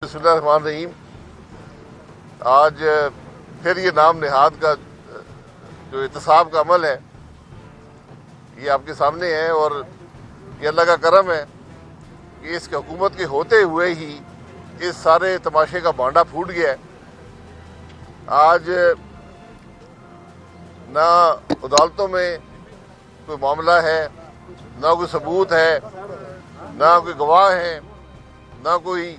بسم اللہ الرحمن الرحیم۔ آج پھر یہ نام نہاد کا جو احتساب کا عمل ہے یہ آپ کے سامنے ہے، اور یہ اللہ کا کرم ہے کہ اس کی حکومت کے ہوتے ہوئے ہی اس سارے تماشے کا بانڈا پھوٹ گیا ہے۔ آج نہ عدالتوں میں کوئی معاملہ ہے، نہ کوئی ثبوت ہے، نہ کوئی گواہ ہیں، نہ کوئی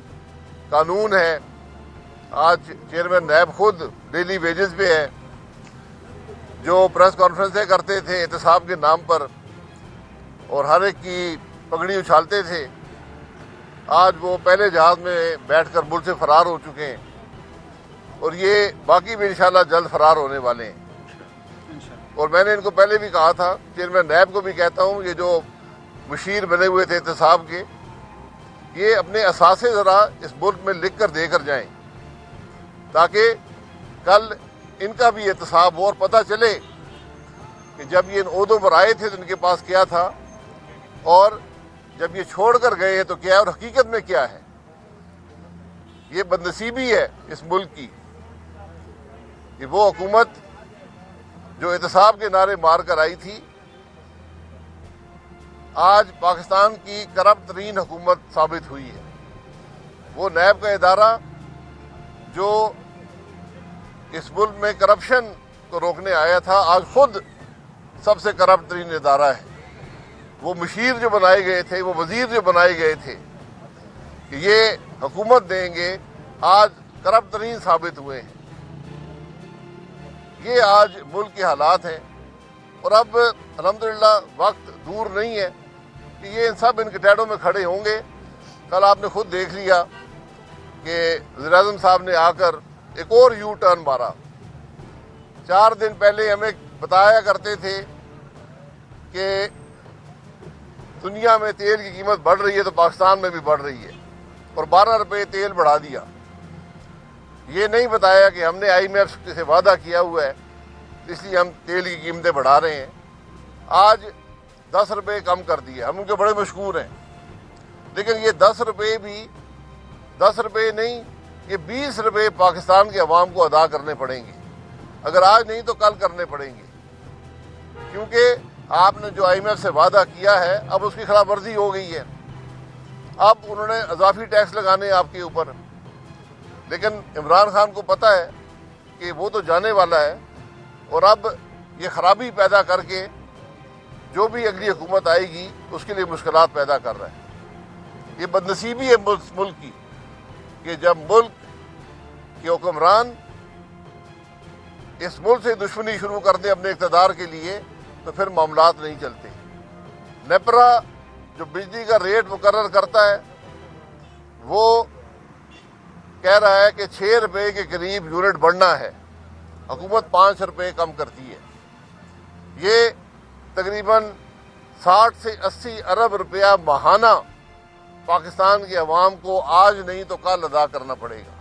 قانون ہے۔ آج چیئرمین نیب خود ڈیلی ویجز پہ ہے، جو پریس کانفرنسیں کرتے تھے احتساب کے نام پر اور ہر ایک کی پگڑی اچھالتے تھے، آج وہ پہلے جہاز میں بیٹھ کر ملک سے فرار ہو چکے ہیں، اور یہ باقی بھی انشاءاللہ جلد فرار ہونے والے ہیں۔ اور میں نے ان کو پہلے بھی کہا تھا، چیئرمین نیب کو بھی کہتا ہوں، یہ جو مشیر بنے ہوئے تھے احتساب کے، یہ اپنے اثاثے ذرا اس ملک میں لکھ کر دے کر جائیں، تاکہ کل ان کا بھی احتساب ہو اور پتہ چلے کہ جب یہ ان عہدوں پر آئے تھے تو ان کے پاس کیا تھا، اور جب یہ چھوڑ کر گئے ہیں تو کیا ہے، اور حقیقت میں کیا ہے۔ یہ بدنصیبی ہے اس ملک کی کہ وہ حکومت جو احتساب کے نعرے مار کر آئی تھی، آج پاکستان کی کرپٹ ترین حکومت ثابت ہوئی ہے۔ وہ نیب کا ادارہ جو اس ملک میں کرپشن کو روکنے آیا تھا، آج خود سب سے کرپٹ ترین ادارہ ہے۔ وہ مشیر جو بنائے گئے تھے، وہ وزیر جو بنائے گئے تھے کہ یہ حکومت دیں گے، آج کرپٹ ترین ثابت ہوئے ہیں۔ یہ آج ملک کے حالات ہیں، اور اب الحمدللہ وقت دور نہیں ہے کہ یہ ان سب ان کے ٹیڑوں میں کھڑے ہوں گے۔ کل آپ نے خود دیکھ لیا کہ وزیر اعظم صاحب نے آ کر ایک اور یو ٹرن مارا۔ 4 دن پہلے ہمیں بتایا کرتے تھے کہ دنیا میں تیل کی قیمت بڑھ رہی ہے تو پاکستان میں بھی بڑھ رہی ہے، اور 12 روپے تیل بڑھا دیا۔ یہ نہیں بتایا کہ ہم نے آئی ایم ایف سے وعدہ کیا ہوا ہے، اس لیے ہم تیل کی قیمتیں بڑھا رہے ہیں۔ آج 10 روپے کم کر دیے، ہم ان کے بڑے مشکور ہیں، لیکن یہ 10 روپے بھی 10 روپے نہیں، یہ 20 روپے پاکستان کے عوام کو ادا کرنے پڑیں گے۔ اگر آج نہیں تو کل کرنے پڑیں گے، کیونکہ آپ نے جو آئی ایم ایف سے وعدہ کیا ہے اب اس کی خلاف ورزی ہو گئی ہے۔ اب انہوں نے اضافی ٹیکس لگانے آپ کے اوپر، لیکن عمران خان کو پتہ ہے کہ وہ تو جانے والا ہے، اور اب یہ خرابی پیدا کر کے جو بھی اگلی حکومت آئے گی اس کے لیے مشکلات پیدا کر رہا ہے۔ یہ بدنصیبی ہے ملک کی کہ جب ملک کے حکمران اس ملک سے دشمنی شروع کر دیں اپنے اقتدار کے لیے تو پھر معاملات نہیں چلتے۔ نیپرا جو بجلی کا ریٹ مقرر کرتا ہے وہ کہہ رہا ہے کہ 6 روپے کے قریب یونٹ بڑھنا ہے، حکومت 5 روپے کم کرتی ہے۔ یہ تقریباً 60 سے 80 ارب روپیہ ماہانہ پاکستان کے عوام کو آج نہیں تو کل ادا کرنا پڑے گا۔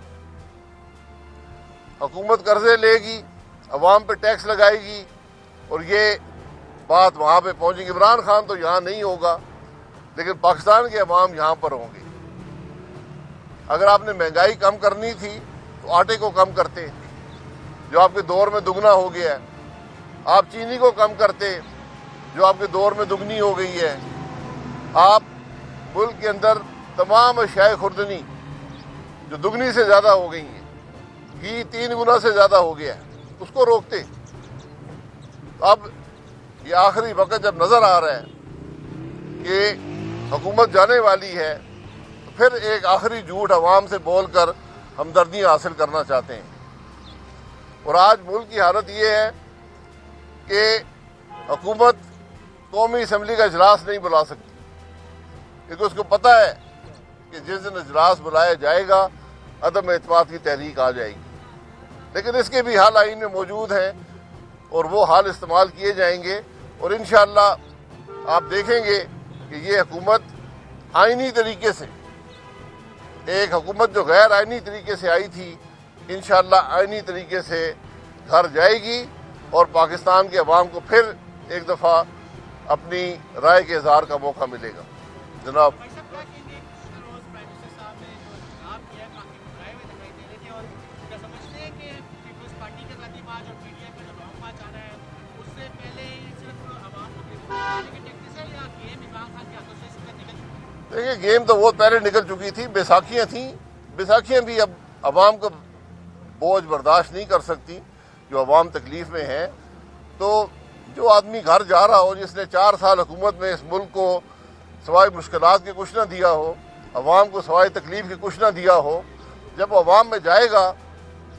حکومت قرضے لے گی، عوام پہ ٹیکس لگائے گی، اور یہ بات وہاں پہ پہنچے گی۔ عمران خان تو یہاں نہیں ہوگا، لیکن پاکستان کے عوام یہاں پر ہوں گے۔ اگر آپ نے مہنگائی کم کرنی تھی تو آٹے کو کم کرتے، جو آپ کے دور میں دگنا ہو گیا ہے۔ آپ چینی کو کم کرتے، جو آپ کے دور میں دگنی ہو گئی ہے۔ آپ ملک کے اندر تمام اشیاء خوردنی جو دگنی سے زیادہ ہو گئی ہیں، گھی 3 گنا سے زیادہ ہو گیا ہے، اس کو روکتے۔ اب یہ آخری وقت جب نظر آ رہا ہے کہ حکومت جانے والی ہے، تو پھر ایک آخری جھوٹ عوام سے بول کر ہمدردیاں حاصل کرنا چاہتے ہیں۔ اور آج ملک کی حالت یہ ہے کہ حکومت قومی اسمبلی کا اجلاس نہیں بلا سکتی، کیونکہ اس کو پتہ ہے کہ جس دن اجلاس بلایا جائے گا عدم اعتماد کی تحریک آ جائے گی۔ لیکن اس کے بھی حل آئین میں موجود ہیں، اور وہ حال استعمال کیے جائیں گے، اور انشاءاللہ آپ دیکھیں گے کہ یہ حکومت آئینی طریقے سے، ایک حکومت جو غیر آئینی طریقے سے آئی تھی، انشاءاللہ آئینی طریقے سے گھر جائے گی، اور پاکستان کے عوام کو پھر ایک دفعہ اپنی رائے کے اظہار کا موقع ملے گا۔ جناب دیکھیں گیم تو بہت پہلے نکل چکی تھی، بیساکھیاں تھیں، بیساکھیاں بھی اب عوام کو بوجھ برداشت نہیں کر سکتی، جو عوام تکلیف میں ہیں۔ تو جو آدمی گھر جا رہا ہو، جس نے 4 سال حکومت میں اس ملک کو سوائے مشکلات کے کچھ نہ دیا ہو، عوام کو سوائے تکلیف کے کچھ نہ دیا ہو، جب عوام میں جائے گا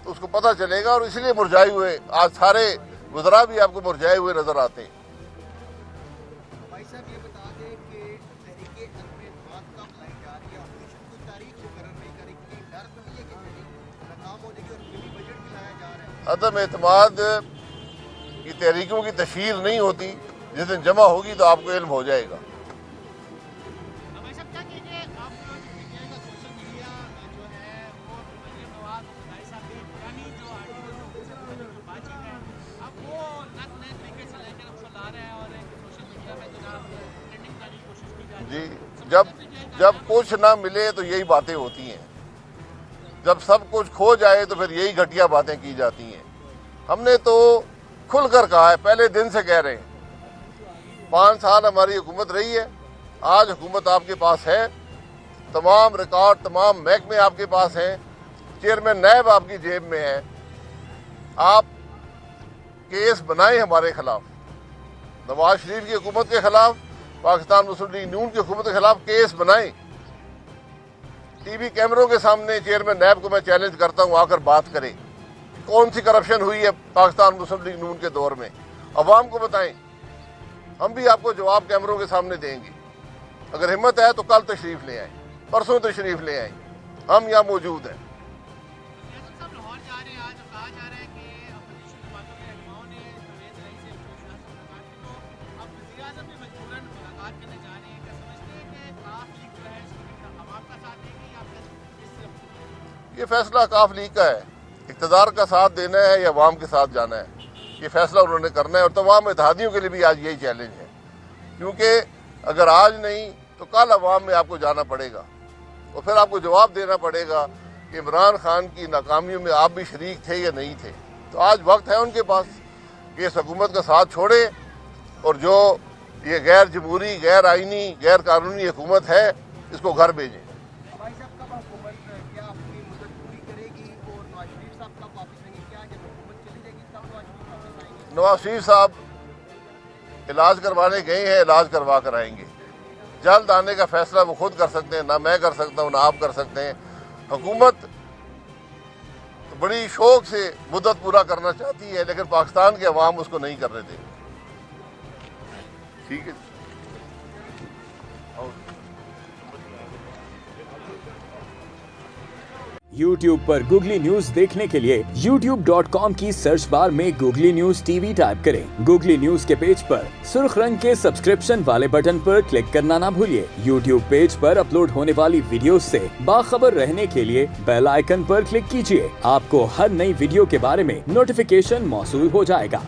تو اس کو پتہ چلے گا، اور اس لیے مرجائے ہوئے آج سارے وزراء بھی آپ کو مرجائے ہوئے نظر آتے ہیں۔ بھائی صاحب یہ بتا دیں کہ تحریک عدم اعتماد کب لائی جا رہی ہے؟ اپوزیشن کوئی تاریخ مقرر نہیں کرے گی، ڈر تو نہیں ہے کہ تحریک ناکام ہو جائے گی اور ملی بجٹ بھی لایا جا رہا ہے؟ عدم اعتماد کی تحریکوں کی تشہیر نہیں ہوتی، جس دن جمع ہوگی تو آپ کو علم ہو جائے گا۔ بھائی صاحب کیا کہیے آپ جو میڈیا کا سوشل میڈیا جو ہے وہ مریم نواز اور خدائی صاحب کی پرانی جو آرٹیکل جو بات چیت ہے اب وہ نئے طریقے سے لے کر اب چلا رہا ہے، اور سوشل میڈیا میں جو ٹرینڈنگ کرنے کی کوشش کی جا رہی ہے؟ جی، جب کچھ نہ ملے تو یہی باتیں ہوتی ہیں، جب سب کچھ کھو جائے تو پھر یہی گھٹیا باتیں کی جاتی ہیں۔ ہم نے تو کھل کر کہا ہے، پہلے دن سے کہہ رہے ہیں، 5 سال ہماری حکومت رہی ہے، آج حکومت آپ کے پاس ہے، تمام ریکارڈ تمام محکمے آپ کے پاس ہیں، چیئرمین نیب آپ کی جیب میں ہے، آپ کیس بنائیں ہمارے خلاف، نواز شریف کی حکومت کے خلاف، پاکستان مسلم لیگ نون کی حکومت کے خلاف کیس بنائیں۔ ٹی وی کیمروں کے سامنے چیئرمین نیب کو میں چیلنج کرتا ہوں، آ کر بات کریں، کون سی کرپشن ہوئی ہے پاکستان مسلم لیگ نون کے دور میں، عوام کو بتائیں، ہم بھی آپ کو جواب کیمروں کے سامنے دیں گے۔ اگر ہمت ہے تو کل تشریف لے آئیں، پرسوں تشریف لے آئیں، ہم یہاں موجود ہیں۔ سیاست صاحب لاہور جا رہے ہیں، آج کہا جا رہا ہے کہ اپوزیشن جماعتوں کے رہنماؤں نے پرویز رئیس سے ملاقات کی، تو اب وزیر اعظم بھی مجبوراً ملاقات کرنے جا رہے ہیں، کیا سمجھتے ہیں کہ کاف لیگ جو ہے اس کی عوام کا ساتھ دیں گے یا پھر اس طرف؟ یہ فیصلہ کاف لیگ کا ہے، اقتدار کا ساتھ دینا ہے یا عوام کے ساتھ جانا ہے، یہ فیصلہ انہوں نے کرنا ہے، اور تمام اتحادیوں کے لیے بھی آج یہی چیلنج ہے، کیونکہ اگر آج نہیں تو کل عوام میں آپ کو جانا پڑے گا، اور پھر آپ کو جواب دینا پڑے گا کہ عمران خان کی ناکامیوں میں آپ بھی شریک تھے یا نہیں تھے۔ تو آج وقت ہے ان کے پاس کہ اس حکومت کا ساتھ چھوڑیں، اور جو یہ غیر جمہوری، غیر آئینی، غیر قانونی حکومت ہے اس کو گھر بھیجیں۔ بھائی صاحب کب حکومت کیا اپنی مدت پوری کرے گی اور نواز شریف صاحب کب واپس آئیں گے؟ کیا جب حکومت چلی جائے گی تب نواز شریف واپس آئیں گے؟ نواز شریف صاحب علاج کروانے گئے ہیں، علاج کروا کر آئیں گے، جلد آنے کا فیصلہ وہ خود کر سکتے ہیں، نہ میں کر سکتا ہوں نہ آپ کر سکتے ہیں۔ حکومت بڑی شوق سے مدت پورا کرنا چاہتی ہے، لیکن پاکستان کے عوام اس کو نہیں کرنے دیں گے۔ ٹھیک ہے، YouTube پر گوگلی نیوز دیکھنے کے لیے youtube.com کی سرچ بار میں googly news T V type کریں۔ گوگلی نیوز کے پیج پر سرخ رنگ کے سبسکرپشن والے بٹن پر کلک کرنا نہ بھولیے۔ YouTube پیج پر اپلوڈ ہونے والی ویڈیوز سے باخبر رہنے کے لیے بیل آئیکن پر کلک کیجیے۔ آپ کو ہر نئی ویڈیو کے بارے میں نوٹیفیکیشن موصول ہو جائے گا۔